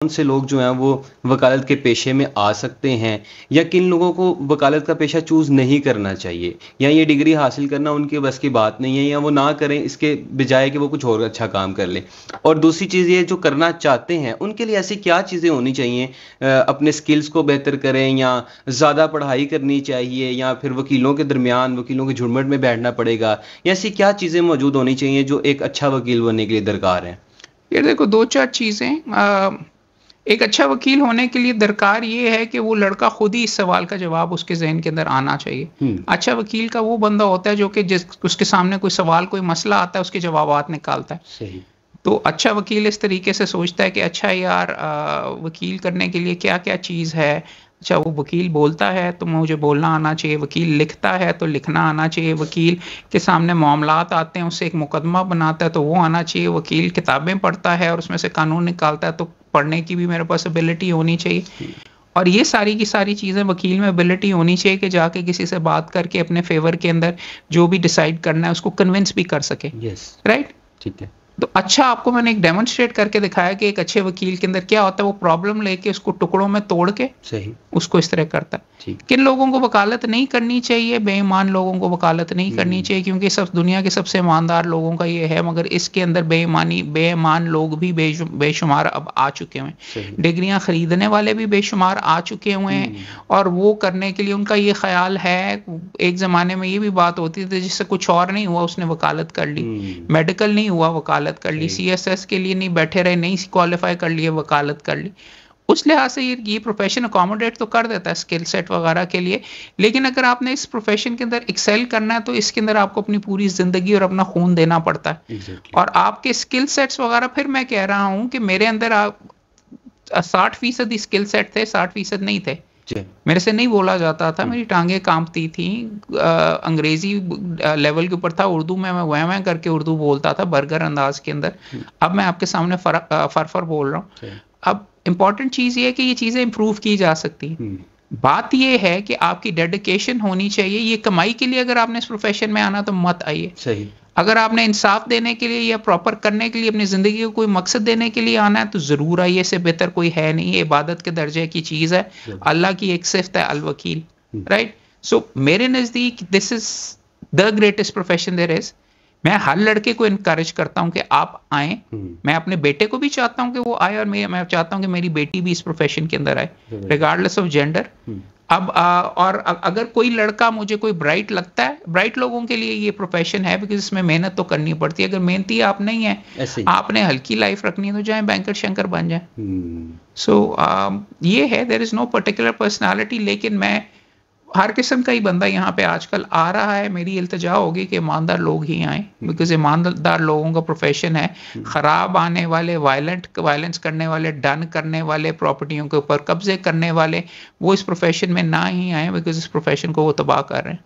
कौन से लोग जो हैं वो वकालत के पेशे में आ सकते हैं या किन लोगों को वकालत का पेशा चूज़ नहीं करना चाहिए या ये डिग्री हासिल करना उनके बस की बात नहीं है या वो ना करें इसके बजाय कि वो कुछ और अच्छा काम कर लें। और दूसरी चीज़ ये जो करना चाहते हैं उनके लिए ऐसी क्या चीज़ें होनी चाहिए, अपने स्किल्स को बेहतर करें या ज़्यादा पढ़ाई करनी चाहिए या फिर वकीलों के दरमियान वकीलों के झुंड में बैठना पड़ेगा या ऐसी क्या चीज़ें मौजूद होनी चाहिए जो एक अच्छा वकील बनने के लिए दरकार हैं? ये देखो 2-4 चीज़ें। एक अच्छा वकील होने के लिए दरकार ये है कि वो लड़का खुद ही इस सवाल का जवाब उसके ज़हन के अंदर आना चाहिए। हुँ, अच्छा वकील का वो बंदा होता है जो कि जिस उसके सामने कोई सवाल, कोई मसला आता है, उसके जवाबात निकालता है। सही। तो अच्छा वकील इस तरीके से सोचता है कि अच्छा यार, वकील करने के लिए क्या-क्या चीज़ है। अच्छा वो वकील बोलता है तो मुझे बोलना आना चाहिए, वकील लिखता है तो लिखना आना चाहिए, वकील के सामने मामलात आते हैं उससे एक मुकदमा बनाता है तो वो आना चाहिए, वकील किताबें पढ़ता है और उसमें से कानून निकालता है तो पढ़ने की भी मेरे पास एबिलिटी होनी चाहिए। और ये सारी की सारी चीज़ें वकील में एबिलिटी होनी चाहिए कि जाके किसी से बात करके अपने फेवर के अंदर जो भी डिसाइड करना है उसको कन्विंस भी कर सके। Yes, right. ठीक है। तो अच्छा आपको मैंने एक डेमोन्स्ट्रेट करके दिखाया कि एक अच्छे वकील के अंदर क्या होता है। वो प्रॉब्लम लेके उसको टुकड़ों में तोड़ के सही, उसको इस तरह करता है। ठीक। किन लोगों को वकालत नहीं करनी चाहिए? बेईमान लोगों को वकालत नहीं करनी चाहिए, क्योंकि सब दुनिया के सबसे ईमानदार लोगों का ये है, मगर इसके अंदर बेईमान लोग भी बेशुमार अब आ चुके हैं। सही। डिग्रियां खरीदने वाले भी बेशुमार आ चुके हुए हैं और वो करने के लिए उनका ये ख्याल है। एक ज़माने में ये भी बात होती थी जिससे कुछ और नहीं हुआ उसने वकालत कर ली, मेडिकल नहीं हुआ वकालत कर ली, सीएसएस के लिए नहीं बैठे रहे, नहीं क्वालिफाई कर लिए वकालत कर ली। उस लिहाज से ये प्रोफेशन अकोमोडेट तो कर देता है स्किल सेट वगैरह के लिए। लेकिन अगर आपने इस प्रोफेशन के अंदर एक्सेल करना है तो इसके अंदर आपको अपनी पूरी ज़िंदगी और अपना खून देना पड़ता है। एग्ज़ैक्टली। और आपके स्किल सेट्स वगैरह, फिर मैं कह रहा हूँ कि मेरे अंदर 60% स्किल सेट थे, 60% नहीं थे। जी। मेरे से नहीं बोला जाता था, हुँ, मेरी टांगें कांपती थी। अंग्रेजी लेवल के ऊपर था, उर्दू में मैं वह करके उर्दू बोलता था बर्गर अंदाज के अंदर। हुँ, अब मैं आपके सामने फर बोल रहा हूँ। सही। अब इम्पॉर्टेंट चीज़ ये है कि ये चीज़ें इम्प्रूव की जा सकती हैं। हुँ, बात ये है कि आपकी डेडिकेशन होनी चाहिए। ये कमाई के लिए अगर आपने इस प्रोफेशन में आना तो मत आइए। सही। अगर आपने इंसाफ देने के लिए या प्रॉपर करने के लिए अपनी ज़िंदगी को कोई मकसद देने के लिए आना है तो ज़रूर आइए, इससे बेहतर कोई है नहीं। ये इबादत के दर्जे की चीज़ है। बिल्कुल। अल्लाह की एक सिफ़त है अल वकील। हुँ, राइट। सो मेरे नज़दीक this is the greatest profession there is. मैं हर लड़के को इनकरेज करता हूँ कि आप आएँ। हुँ, मैं अपने बेटे को भी चाहता हूँ कि वो आए और मैं चाहता हूँ कि मेरी बेटी भी इस प्रोफेशन के अंदर आए, ज़बरदस्त। Regardless of gender. हुँ, अब अगर कोई लड़का मुझे कोई ब्राइट लगता है, ब्राइट लोगों के लिए ये प्रोफेशन है बिकॉज़ इसमें मेहनत तो करनी पड़ती है। अगर मेहनती आप नहीं हैं, ऐसे ही। आपने हल्की लाइफ रखनी है तो जाएँ बैंकर शंकर बन जाएँ। हुँ, सो ये है, there is no particular personality. लेकिन मैं हर किस्म का ही बंदा यहाँ पे आजकल आ रहा है। मेरी इल्तिजा होगी कि ईमानदार लोग ही आएँ, बिकॉज़ ईमानदार लोगों का प्रोफेशन है। ख़राब आने वाले, वायलेंस करने वाले, डन करने वाले, प्रॉपर्टियों के ऊपर कब्ज़े करने वाले, वो इस प्रोफेशन में ना ही आएँ बिकॉज़ इस प्रोफेशन को वो तबाह कर रहे हैं।